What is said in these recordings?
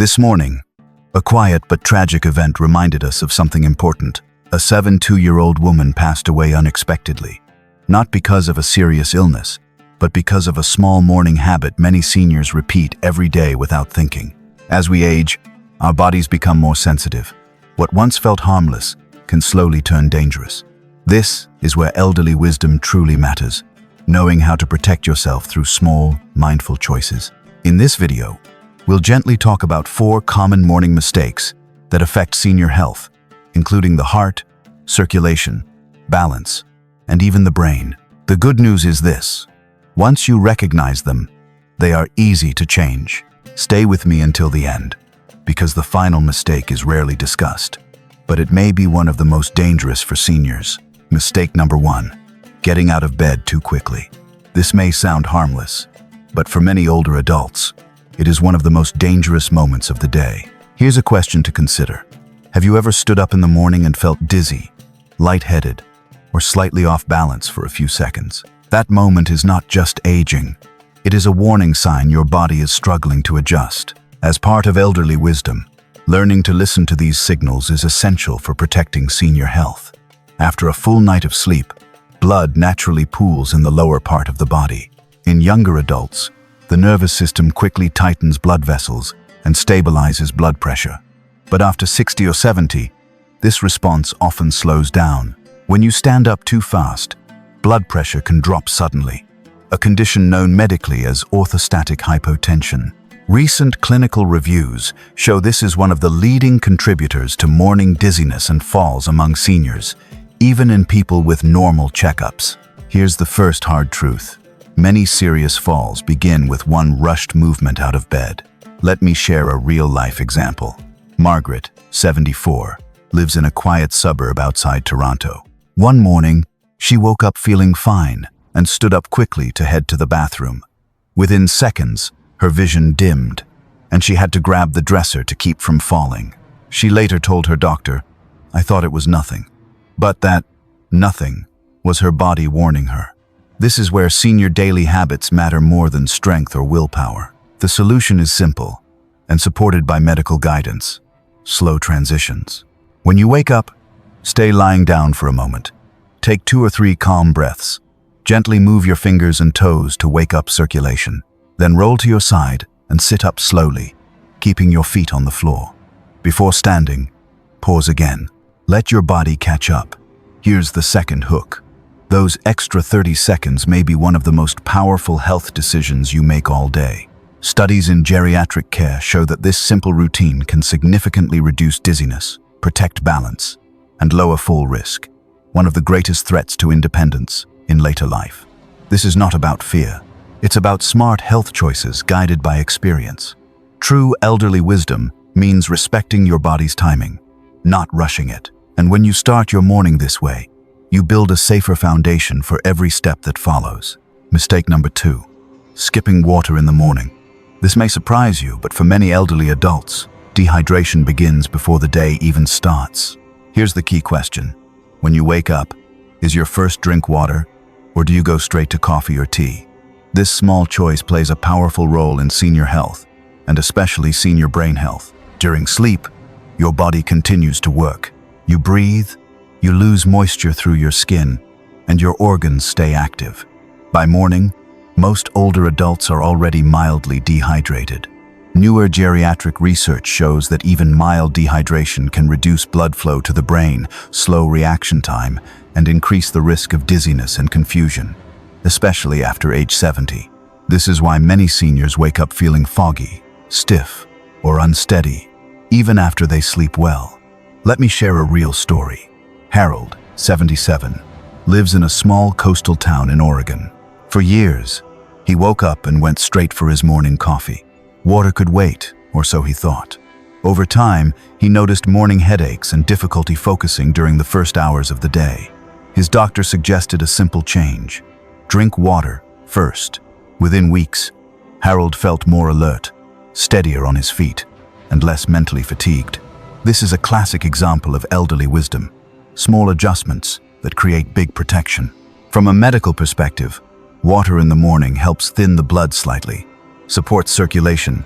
This morning, a quiet but tragic event reminded us of something important. A 72-year-old woman passed away unexpectedly, not because of a serious illness, but because of a small morning habit many seniors repeat every day without thinking. As we age, our bodies become more sensitive. What once felt harmless can slowly turn dangerous. This is where elderly wisdom truly matters, knowing how to protect yourself through small, mindful choices. In this video, we'll gently talk about 4 common morning mistakes that affect senior health, including the heart, circulation, balance, and even the brain. The good news is this: once you recognize them, they are easy to change. Stay with me until the end, because the final mistake is rarely discussed, but it may be one of the most dangerous for seniors. Mistake number 1, getting out of bed too quickly. This may sound harmless, but for many older adults, it is one of the most dangerous moments of the day. Here's a question to consider. Have you ever stood up in the morning and felt dizzy, lightheaded, or slightly off balance for a few seconds? That moment is not just aging. It is a warning sign your body is struggling to adjust. As part of elderly wisdom, learning to listen to these signals is essential for protecting senior health. After a full night of sleep, blood naturally pools in the lower part of the body. In younger adults, the nervous system quickly tightens blood vessels and stabilizes blood pressure. But after 60 or 70, this response often slows down. When you stand up too fast, blood pressure can drop suddenly, a condition known medically as orthostatic hypotension. Recent clinical reviews show this is one of the leading contributors to morning dizziness and falls among seniors, even in people with normal checkups. Here's the first hard truth: many serious falls begin with one rushed movement out of bed. Let me share a real-life example. Margaret, 74, lives in a quiet suburb outside Toronto. One morning, she woke up feeling fine and stood up quickly to head to the bathroom. Within seconds, her vision dimmed, and she had to grab the dresser to keep from falling. She later told her doctor, "I thought it was nothing." But that nothing was her body warning her. This is where senior daily habits matter more than strength or willpower. The solution is simple and supported by medical guidance: slow transitions. When you wake up, stay lying down for a moment. Take 2 or 3 calm breaths. Gently move your fingers and toes to wake up circulation. Then roll to your side and sit up slowly, keeping your feet on the floor. Before standing, pause again. Let your body catch up. Here's the second hook. Those extra 30 seconds may be one of the most powerful health decisions you make all day. Studies in geriatric care show that this simple routine can significantly reduce dizziness, protect balance, and lower fall risk, one of the greatest threats to independence in later life. This is not about fear. It's about smart health choices guided by experience. True elderly wisdom means respecting your body's timing, not rushing it. And when you start your morning this way, you build a safer foundation for every step that follows. Mistake number 2, skipping water in the morning. This may surprise you, but for many elderly adults, dehydration begins before the day even starts. Here's the key question. When you wake up, is your first drink water, or do you go straight to coffee or tea? This small choice plays a powerful role in senior health, and especially senior brain health. During sleep, your body continues to work. You breathe, you lose moisture through your skin, and your organs stay active. By morning, most older adults are already mildly dehydrated. Newer geriatric research shows that even mild dehydration can reduce blood flow to the brain, slow reaction time, and increase the risk of dizziness and confusion, especially after age 70. This is why many seniors wake up feeling foggy, stiff, or unsteady, even after they sleep well. Let me share a real story. Harold, 77, lives in a small coastal town in Oregon. For years, he woke up and went straight for his morning coffee. Water could wait, or so he thought. Over time, he noticed morning headaches and difficulty focusing during the first hours of the day. His doctor suggested a simple change: drink water first. Within weeks, Harold felt more alert, steadier on his feet, and less mentally fatigued. This is a classic example of elderly wisdom, small adjustments that create big protection. From a medical perspective, water in the morning helps thin the blood slightly, supports circulation,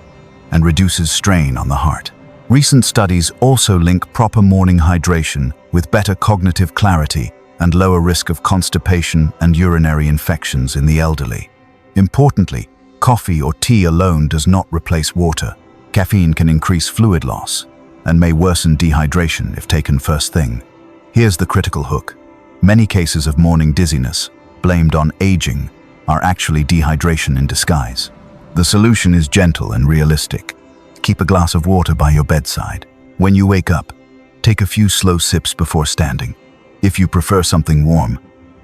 and reduces strain on the heart. Recent studies also link proper morning hydration with better cognitive clarity and lower risk of constipation and urinary infections in the elderly. Importantly, coffee or tea alone does not replace water. Caffeine can increase fluid loss and may worsen dehydration if taken first thing. Here's the critical hook. Many cases of morning dizziness, blamed on aging, are actually dehydration in disguise. The solution is gentle and realistic. Keep a glass of water by your bedside. When you wake up, take a few slow sips before standing. If you prefer something warm,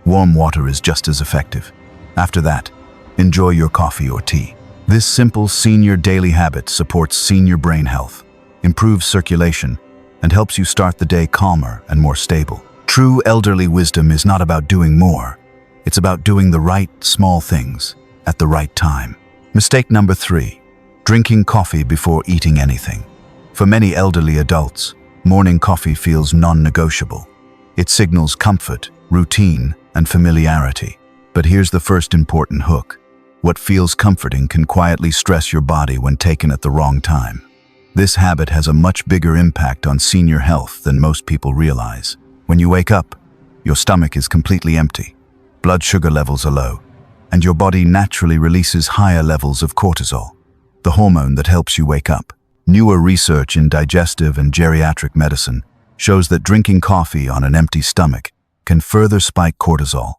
warm water is just as effective. After that, enjoy your coffee or tea. This simple senior daily habit supports senior brain health, improves circulation, and helps you start the day calmer and more stable. True elderly wisdom is not about doing more. It's about doing the right, small things at the right time. Mistake number 3, drinking coffee before eating anything. For many elderly adults, morning coffee feels non-negotiable. It signals comfort, routine, and familiarity. But here's the first important hook. What feels comforting can quietly stress your body when taken at the wrong time. This habit has a much bigger impact on senior health than most people realize. When you wake up, your stomach is completely empty, blood sugar levels are low, and your body naturally releases higher levels of cortisol, the hormone that helps you wake up. Newer research in digestive and geriatric medicine shows that drinking coffee on an empty stomach can further spike cortisol,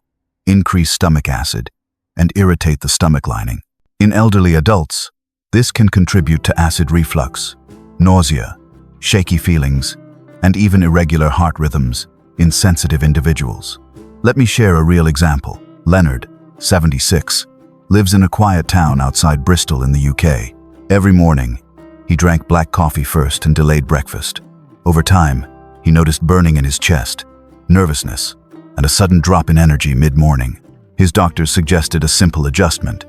increase stomach acid, and irritate the stomach lining. In elderly adults, this can contribute to acid reflux, nausea, shaky feelings, and even irregular heart rhythms in sensitive individuals. Let me share a real example. Leonard, 76, lives in a quiet town outside Bristol in the UK. Every morning, he drank black coffee first and delayed breakfast. Over time, he noticed burning in his chest, nervousness, and a sudden drop in energy mid-morning. His doctors suggested a simple adjustment: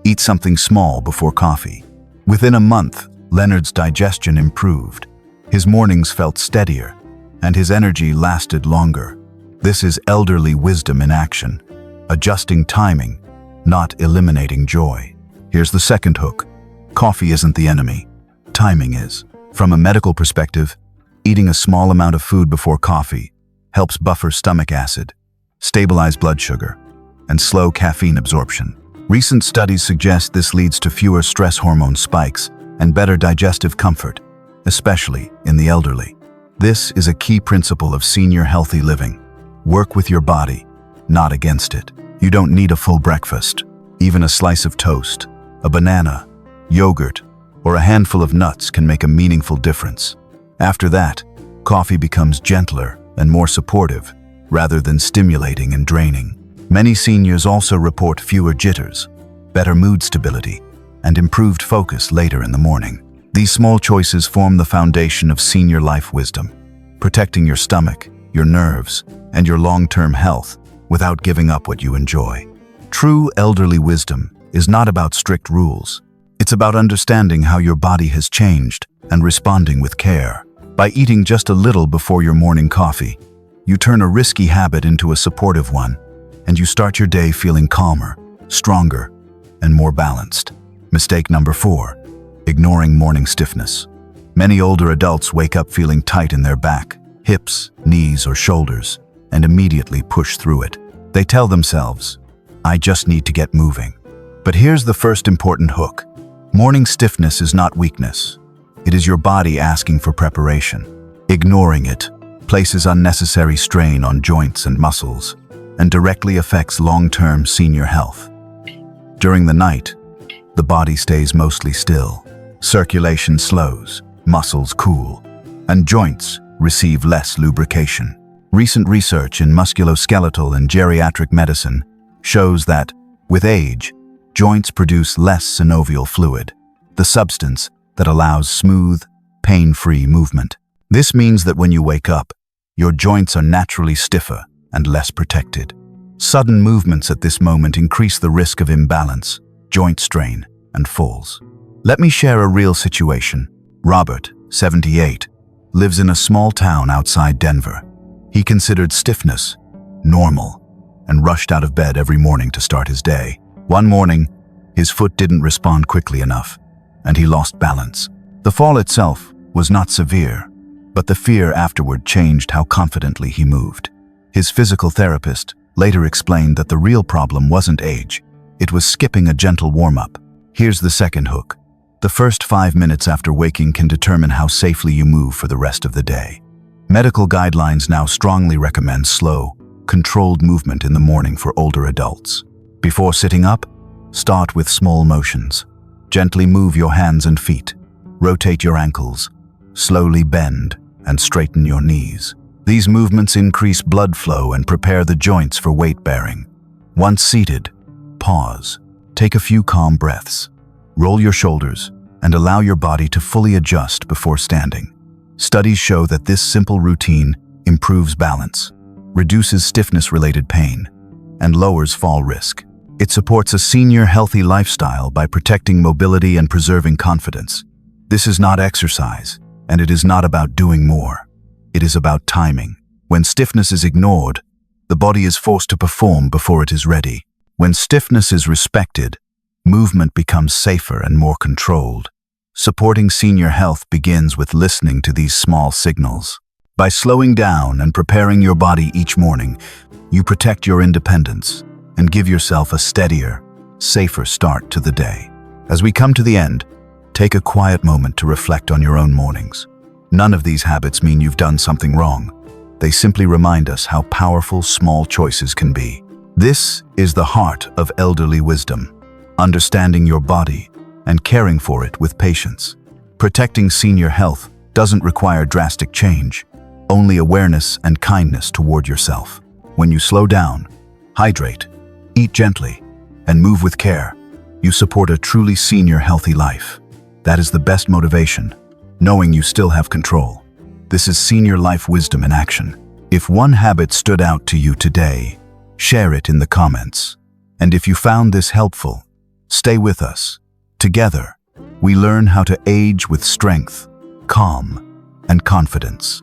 eat something small before coffee. Within a month, Leonard's digestion improved. His mornings felt steadier, and his energy lasted longer. This is elderly wisdom in action, adjusting timing, not eliminating joy. Here's the second hook. Coffee isn't the enemy. Timing is. From a medical perspective, eating a small amount of food before coffee helps buffer stomach acid, stabilize blood sugar, and slow caffeine absorption. Recent studies suggest this leads to fewer stress hormone spikes and better digestive comfort, especially in the elderly. This is a key principle of senior healthy living. Work with your body, not against it. You don't need a full breakfast. Even a slice of toast, a banana, yogurt, or a handful of nuts can make a meaningful difference. After that, coffee becomes gentler and more supportive, rather than stimulating and draining. Many seniors also report fewer jitters, better mood stability, and improved focus later in the morning. These small choices form the foundation of senior life wisdom, protecting your stomach, your nerves, and your long-term health without giving up what you enjoy. True elderly wisdom is not about strict rules. It's about understanding how your body has changed and responding with care. By eating just a little before your morning coffee, you turn a risky habit into a supportive one, and you start your day feeling calmer, stronger, and more balanced. Mistake number 4, ignoring morning stiffness. Many older adults wake up feeling tight in their back, hips, knees, or shoulders, and immediately push through it. They tell themselves, "I just need to get moving." But here's the first important hook. Morning stiffness is not weakness. It is your body asking for preparation. Ignoring it places unnecessary strain on joints and muscles and directly affects long-term senior health. During the night, the body stays mostly still. Circulation slows, muscles cool, and joints receive less lubrication. Recent research in musculoskeletal and geriatric medicine shows that, with age, joints produce less synovial fluid, the substance that allows smooth, pain-free movement. This means that when you wake up, your joints are naturally stiffer and less protected. Sudden movements at this moment increase the risk of imbalance, joint strain, and falls. Let me share a real situation. Robert, 78, lives in a small town outside Denver. He considered stiffness normal and rushed out of bed every morning to start his day. One morning, his foot didn't respond quickly enough, and he lost balance. The fall itself was not severe, but the fear afterward changed how confidently he moved. His physical therapist later explained that the real problem wasn't age, it was skipping a gentle warm-up. Here's the second hook. The first 5 minutes after waking can determine how safely you move for the rest of the day. Medical guidelines now strongly recommend slow, controlled movement in the morning for older adults. Before sitting up, start with small motions. Gently move your hands and feet. Rotate your ankles. Slowly bend and straighten your knees. These movements increase blood flow and prepare the joints for weight bearing. Once seated, pause. Take a few calm breaths. Roll your shoulders and allow your body to fully adjust before standing. Studies show that this simple routine improves balance, reduces stiffness-related pain, and lowers fall risk. It supports a senior healthy lifestyle by protecting mobility and preserving confidence. This is not exercise, and it is not about doing more. It is about timing. When stiffness is ignored, the body is forced to perform before it is ready. When stiffness is respected, movement becomes safer and more controlled. Supporting senior health begins with listening to these small signals. By slowing down and preparing your body each morning, you protect your independence and give yourself a steadier, safer start to the day. As we come to the end, take a quiet moment to reflect on your own mornings. None of these habits mean you've done something wrong. They simply remind us how powerful small choices can be. This is the heart of elderly wisdom, understanding your body and caring for it with patience. Protecting senior health doesn't require drastic change, only awareness and kindness toward yourself. When you slow down, hydrate, eat gently, and move with care, you support a truly senior healthy life. That is the best motivation, knowing you still have control. This is senior life wisdom in action. If one habit stood out to you today, share it in the comments. And if you found this helpful, stay with us. Together, we learn how to age with strength, calm, and confidence.